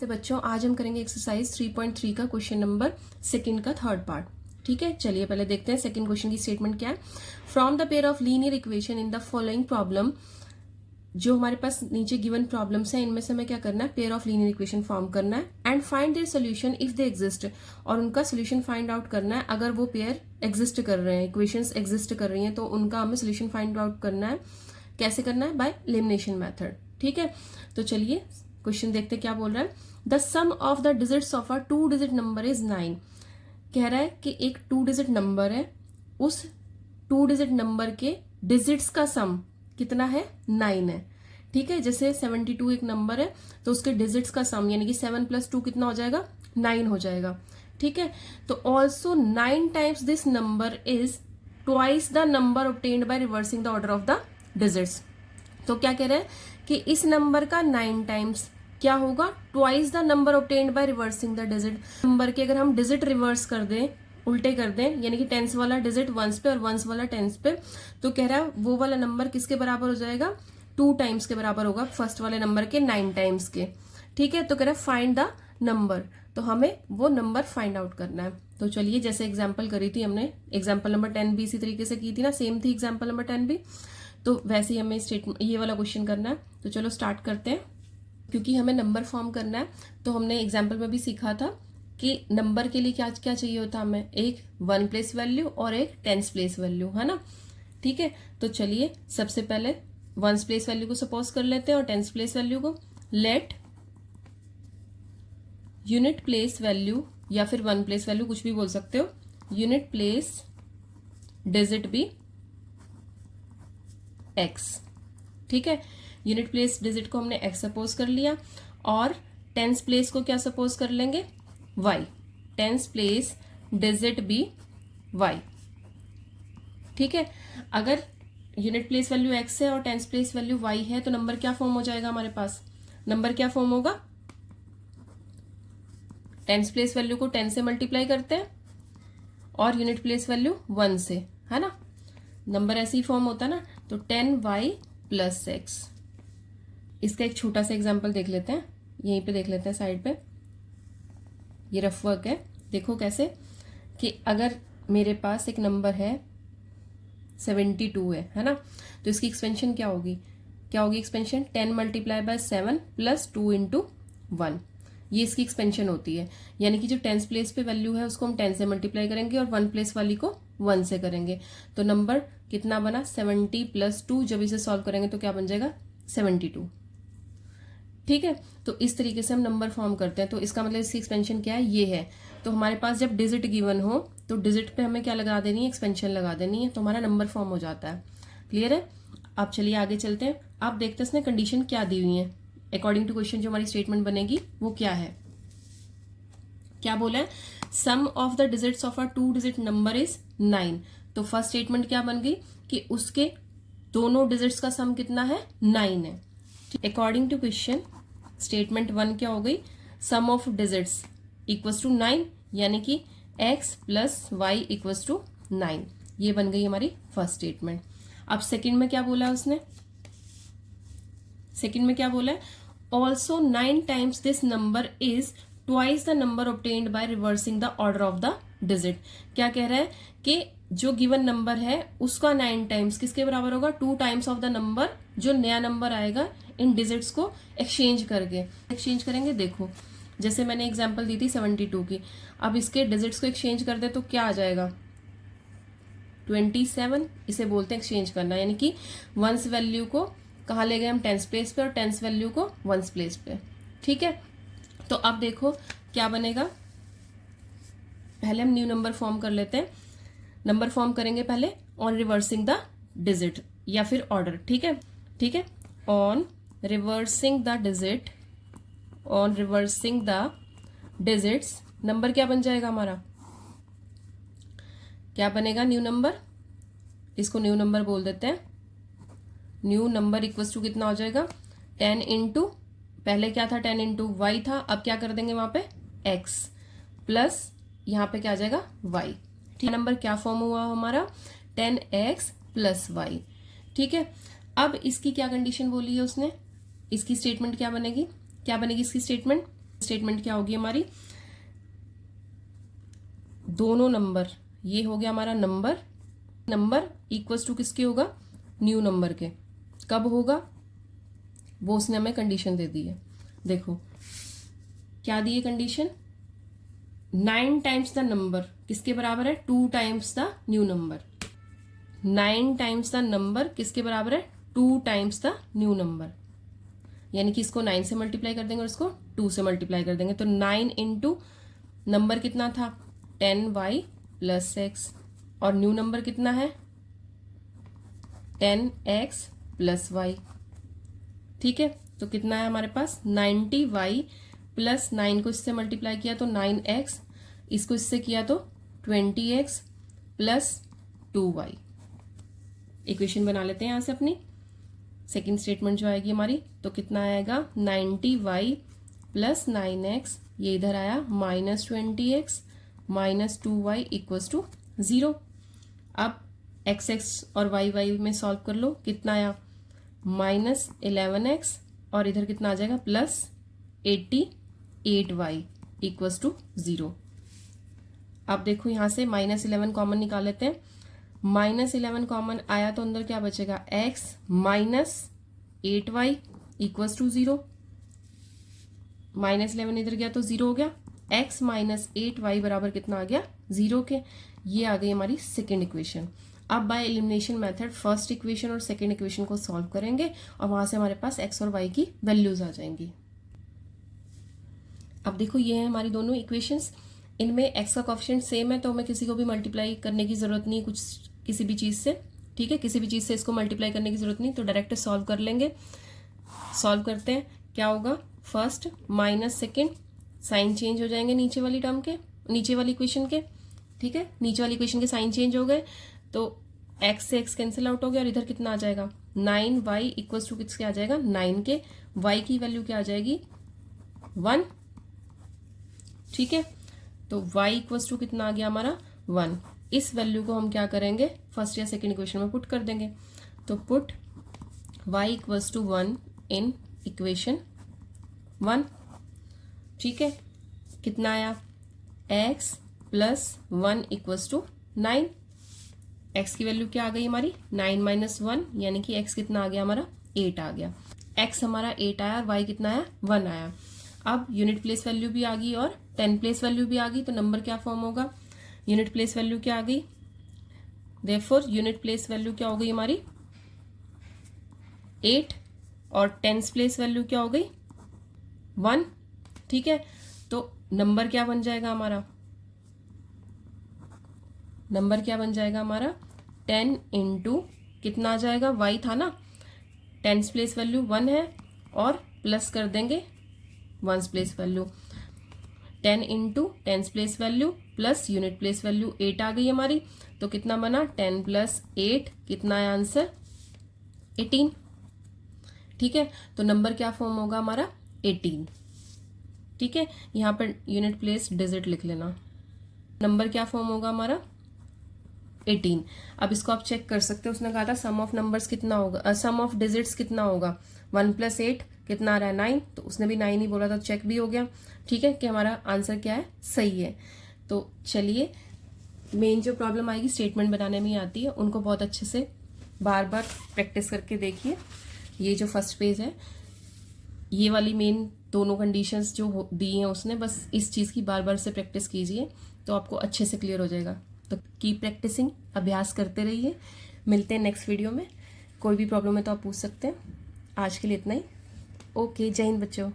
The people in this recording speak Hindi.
नमस्ते बच्चों, आज हम करेंगे एक्सरसाइज 3.3 का क्वेश्चन नंबर सेकंड का थर्ड पार्ट। ठीक है, चलिए पहले देखते हैं सेकंड क्वेश्चन की स्टेटमेंट क्या है। From the pair of linear equation in the following problem, जो हमारे पास नीचे गिवन प्रॉब्लम्स हैं इनमें से हमें क्या करना है, pair of linear equation form करना है and find their solution if they exist, और उनका सोल्यूशन फाइंड आउट करना है अगर वो पेयर एग्जिस्ट कर रहे हैं, इक्वेशंस एग्जिस्ट कर रही हैं तो उनका हमें सोल्यूशन फाइंड आउट करना है। कैसे करना है? By elimination method. ठीक है, तो चलिए क्वेश्चन देखते क्या बोल रहा है। The sum of the digits of a 2 digit number is 9। कह रहा है कि एक 2 डिजिट नंबर है, उस 2 डिजिट नंबर के डिजिट्स का सम कितना है? 9 है। ठीक है, जैसे 72 एक नंबर है तो उसके डिजिट्स का सम यानी कि 7 + 2 कितना हो जाएगा? 9 हो जाएगा। ठीक है, तो also 9 times this number is twice the number obtained by reversing the order of the digits. तो क्या कह रहे हैं कि इस नंबर का 9 टाइम्स क्या होगा? Twice the number obtained by reversing the digit. Number के अगर हम डिजिट रिवर्स कर दें, उल्टे कर दें, यानी कि टेंस वाला डिजिट वंस पे और वंस वाला टेंस पे, तो कह रहा है वो वाला नंबर किसके बराबर हो जाएगा? 2 टाइम्स के बराबर होगा, फर्स्ट वाले नंबर के 9 टाइम्स के। ठीक है, तो कह रहा है फाइंड द नंबर, तो हमें वो नंबर फाइंड आउट करना है। तो चलिए, जैसे एग्जाम्पल करी थी हमने, एग्जाम्पल नंबर 10 भी इसी तरीके से की थी ना, सेम थी एग्जाम्पल नंबर 10 भी, तो वैसे ही हमें स्टेटमेंट ये वाला क्वेश्चन करना है। तो चलो स्टार्ट करते हैं। क्योंकि हमें नंबर फॉर्म करना है तो हमने एग्जाम्पल में भी सीखा था कि नंबर के लिए क्या क्या चाहिए होता है हमें, एक 1 प्लेस वैल्यू और एक 10 प्लेस वैल्यू, है ना। ठीक है, तो चलिए सबसे पहले 1 प्लेस वैल्यू को सपोज कर लेते हैं और 10 प्लेस वैल्यू को। लेट यूनिट प्लेस वैल्यू या फिर 1 प्लेस वैल्यू, कुछ भी बोल सकते हो, यूनिट प्लेस डिजिट भी x। ठीक है, यूनिट प्लेस डिजिट को हमने x सपोज कर लिया और टेंस प्लेस को क्या सपोज कर लेंगे? y। टेंस प्लेस डिजिट भी y। ठीक है, अगर यूनिट प्लेस वैल्यू x है और टेंस प्लेस वैल्यू y है तो नंबर क्या फॉर्म हो जाएगा हमारे पास? नंबर क्या फॉर्म होगा? टेंस प्लेस वैल्यू को 10 से मल्टीप्लाई करते हैं और यूनिट प्लेस वैल्यू 1 से, है ना। नंबर ऐसे ही फॉर्म होता ना, तो 10y + x। इसका एक छोटा सा एग्जांपल देख लेते हैं, यहीं पे देख लेते हैं साइड पे, ये रफ वर्क है। देखो कैसे कि अगर मेरे पास एक नंबर है 72 है ना, तो इसकी एक्सपेंशन क्या होगी? क्या होगी एक्सपेंशन? 10 × 7 + 2 × 1, ये इसकी एक्सपेंशन होती है। यानी कि जो 10 प्लेस पे वैल्यू है उसको हम 10 से मल्टीप्लाई करेंगे और 1 प्लेस वाली को 1 से करेंगे, तो नंबर कितना बना? 70 + 2। जब इसे सॉल्व करेंगे तो क्या बन जाएगा? 72। ठीक है, तो इस तरीके से हम नंबर फॉर्म करते हैं। तो इसका मतलब इसकी एक्सपेंशन क्या है? ये है। तो हमारे पास जब डिजिट गिवन हो तो डिजिट पे हमें क्या लगा देनी है? एक्सपेंशन लगा देनी है, तो हमारा नंबर फॉर्म हो जाता है। क्लियर है? अब चलिए आगे चलते हैं। आप देखते हैं इसने कंडीशन क्या दी हुई है। अकॉर्डिंग टू क्वेश्चन जो हमारी स्टेटमेंट बनेगी वो क्या है? क्या बोला है? Sum of the digits of a 2 digit number is 9। तो फर्स्ट स्टेटमेंट क्या बन गई कि उसके दोनों डिजिट्स का सम कितना है? 9 है। अकॉर्डिंग टू क्वेश्चन स्टेटमेंट 1 क्या हो गई? सम ऑफ डिजिट्स इक्वल्स टू 9, यानी कि x + y इक्वल्स टू 9। ये बन गई हमारी फर्स्ट स्टेटमेंट। अब सेकंड में क्या बोला उसने? सेकंड में क्या बोला है? Also 9 times this number is twice the number obtained by reversing the order of the digit. क्या कह रहा है कि जो गिवन नंबर है उसका 9 टाइम्स किसके बराबर होगा? 2 टाइम्स ऑफ द नंबर, जो नया नंबर आएगा इन डिजिट्स को एक्सचेंज करके। एक्सचेंज करेंगे, देखो जैसे मैंने एग्जांपल दी थी 72 की, अब इसके डिजिट्स को एक्सचेंज कर दे तो क्या आ जाएगा? 27। इसे बोलते हैं एक्सचेंज करना, यानी कि वंस वैल्यू को कहाँ ले गए हम? 10 प्लेस पे, और 10 वैल्यू को 1 प्लेस पे। ठीक है, तो अब देखो क्या बनेगा। पहले हम न्यू नंबर फॉर्म कर लेते हैं। नंबर फॉर्म करेंगे पहले ऑन रिवर्सिंग द डिजिट या फिर ऑर्डर। ठीक है, ठीक है, on reversing the digit, on reversing the digits, number क्या बन जाएगा हमारा? क्या बनेगा? New number. इसको न्यू नंबर बोल देते हैं। न्यू नंबर इक्वल्स टू कितना हो जाएगा? 10 × पहले क्या था? 10 × y था, अब क्या कर देंगे वहां पे? x प्लस यहाँ पे क्या आ जाएगा? y। ठीक, नंबर क्या फॉर्म हुआ हमारा? 10x + y। ठीक है, अब इसकी क्या कंडीशन बोली है उसने? इसकी स्टेटमेंट क्या बनेगी? क्या बनेगी इसकी स्टेटमेंट? स्टेटमेंट क्या होगी हमारी, दोनों नंबर, ये हो गया हमारा नंबर इक्वल्स टू किसके होगा, न्यू नंबर के। कब होगा वो उसने हमें कंडीशन दे दी है। देखो क्या दी है कंडीशन, 9 टाइम्स द नंबर किसके बराबर है, 2 times the new number. 9 times the number किसके बराबर है, 2 टाइम्स द न्यू नंबर। यानी कि इसको 9 से मल्टीप्लाई कर देंगे और इसको 2 से मल्टीप्लाई कर देंगे। तो 9 इंटू नंबर कितना था 10y प्लस x, और न्यू नंबर कितना है 10x प्लस y। ठीक है, तो कितना है हमारे पास 90y प्लस 9 को इससे मल्टीप्लाई किया तो 9x, इसको इससे किया तो 20x प्लस 2y। इक्वेशन बना लेते हैं यहां से अपनी सेकेंड स्टेटमेंट जो आएगी हमारी, तो कितना आएगा 90y प्लस 9x, ये इधर आया minus 20x minus 2y equals to 0। अब x और y में सॉल्व कर लो, कितना आया माइनस 11x और इधर कितना आ जाएगा प्लस 88y इक्वल्स टू 0। अब देखो यहां से माइनस 11 कॉमन निकाल लेते हैं। माइनस 11 कॉमन आया तो अंदर क्या बचेगा x minus 8y equals to 0। Minus 11 इधर गया तो 0 हो गया, x माइनस 8y बराबर कितना आ गया 0 के। ये आ गई हमारी सेकेंड इक्वेशन। अब by elimination method first equation और सेकेंड इक्वेशन को सॉल्व करेंगे और वहां से हमारे पास x और y की वैल्यूज आ जाएंगी। अब देखो ये है हमारी दोनों इक्वेशंस, इनमें x का कोएफिशिएंट सेम है तो हमें किसी को भी मल्टीप्लाई करने की जरूरत नहीं, कुछ किसी भी चीज से। ठीक है, किसी भी चीज से इसको मल्टीप्लाई करने की जरूरत नहीं, तो डायरेक्ट सॉल्व कर लेंगे। सॉल्व करते हैं, क्या होगा first minus second, sign change हो जाएंगे नीचे वाली टर्म के, नीचे वाली इक्वेशन के। ठीक है, नीचे वाली इक्वेशन के साइन चेंज हो गए तो x से x कैंसिल आउट हो गया और इधर कितना आ जाएगा 9y इक्वल्स टू किसके आ जाएगा 9 के। y की वैल्यू क्या आ जाएगी 1। ठीक है, तो y इक्वल्स टू कितना आ गया हमारा 1। इस वैल्यू को हम क्या करेंगे फर्स्ट या सेकेंड इक्वेशन में पुट कर देंगे। तो put y equals to 1 in equation 1। ठीक है, कितना आया x plus 1 equals to 9। x की वैल्यू क्या आ गई हमारी 9 माइनस 1, यानी कि x कितना आ गया हमारा 8 आ गया। x हमारा 8 आया और y कितना आया 1 आया। अब यूनिट प्लेस वैल्यू भी आ गई और 10 प्लेस वैल्यू भी आ गई, तो नंबर क्या फॉर्म होगा, यूनिट प्लेस वैल्यू क्या आ गई, देयरफॉर यूनिट प्लेस वैल्यू क्या हो गई हमारी 8 और 10 प्लेस वैल्यू क्या हो गई 1। ठीक है, तो नंबर क्या बन जाएगा हमारा, नंबर क्या बन जाएगा हमारा 10 इंटू कितना आ जाएगा y था ना, 10 प्लेस वैल्यू 1 है और प्लस कर देंगे 1 place value, 10 into 10 place value plus unit place value 8 आ गई हमारी। तो कितना बना 10 प्लस 8, कितना है आंसर 18। ठीक है, तो नंबर क्या फॉर्म होगा हमारा 18। ठीक है, यहाँ पर यूनिट प्लेस डिजिट लिख लेना, नंबर क्या फॉर्म होगा हमारा 18। अब इसको आप चेक कर सकते हो, उसने कहा था सम ऑफ नंबर्स कितना होगा, सम ऑफ डिजिट्स कितना होगा 1 प्लस 8 कितना आ रहा है 9, तो उसने भी 9 ही बोला था, चेक भी हो गया। ठीक है कि हमारा आंसर क्या है सही है। तो चलिए, मेन जो प्रॉब्लम आएगी स्टेटमेंट बनाने में ही आती है, उनको बहुत अच्छे से बार बार प्रैक्टिस करके देखिए। ये जो फर्स्ट पेज है, ये वाली मेन दोनों कंडीशंस जो दी हैं उसने, बस इस चीज़ की बार बार से प्रैक्टिस कीजिए तो आपको अच्छे से क्लियर हो जाएगा। तो कीप प्रैक्टिसिंग, अभ्यास करते रहिए। मिलते हैं नेक्स्ट वीडियो में। कोई भी प्रॉब्लम है तो आप पूछ सकते हैं। आज के लिए इतना ही। ओके, जय हिंद बच्चों।